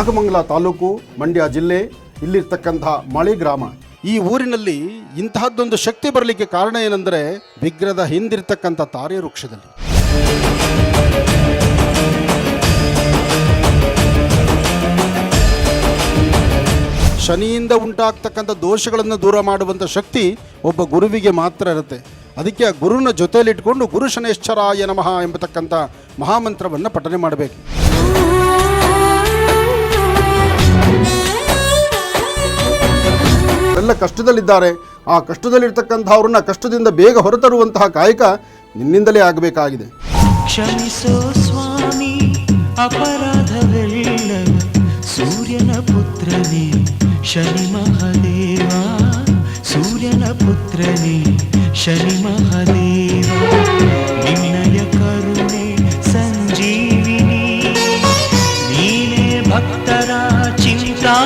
ನಾಗಮಂಗಲ ತಾಲೂಕು, ಮಂಡ್ಯ ಜಿಲ್ಲೆ, ಇಲ್ಲಿರ್ತಕ್ಕಂಥ ಮಳೆ ಗ್ರಾಮ. ಈ ಊರಿನಲ್ಲಿ ಇಂತಹದ್ದೊಂದು ಶಕ್ತಿ ಬರಲಿಕ್ಕೆ ಕಾರಣ ಏನೆಂದರೆ ವಿಗ್ರಹದ ಹಿಂದಿರ್ತಕ್ಕಂಥ ತಾರೆ ವೃಕ್ಷದಲ್ಲಿ. ಶನಿಯಿಂದ ಉಂಟಾಗ್ತಕ್ಕಂಥ ದೋಷಗಳನ್ನು ದೂರ ಮಾಡುವಂಥ ಶಕ್ತಿ ಒಬ್ಬ ಗುರುವಿಗೆ ಮಾತ್ರ ಇರುತ್ತೆ. ಅದಕ್ಕೆ ಆ ಗುರುವಿನ ಜೊತೆಯಲ್ಲಿಟ್ಕೊಂಡು ಗುರು ಶನೇಶ್ವರಾಯ ನಮಃ ಎಂಬತಕ್ಕಂಥ ಮಹಾಮಂತ್ರವನ್ನು ಪಠನೆ ಮಾಡಬೇಕು. ಎಲ್ಲ ಕಷ್ಟದಲ್ಲಿದ್ದಾರೆ, ಆ ಕಷ್ಟದಲ್ಲಿರ್ತಕ್ಕಂಥವ್ರನ್ನ ಕಷ್ಟದಿಂದ ಬೇಗ ಹೊರತರುವಂತಹ ಕಾಯಕ ನಿನ್ನಿಂದಲೇ ಆಗಬೇಕಾಗಿದೆ. ಕ್ಷಮಿಸೋ ಸ್ವಾಮಿ ಅಪರಾಧವೆಲ್ಲ, ಸೂರ್ಯನ ಪುತ್ರನೇ ಶನಿ ಮಹಾದೇವ, ಸೂರ್ಯನ ಪುತ್ರನೇ ಶನಿ ಮಹಾದೇವ, ನಿನ್ನಯ ಕರುಣೆ ಸಂಜೀವಿನಿ, ನೀನೇ ಭಕ್ತರ ಚಿಂತಾ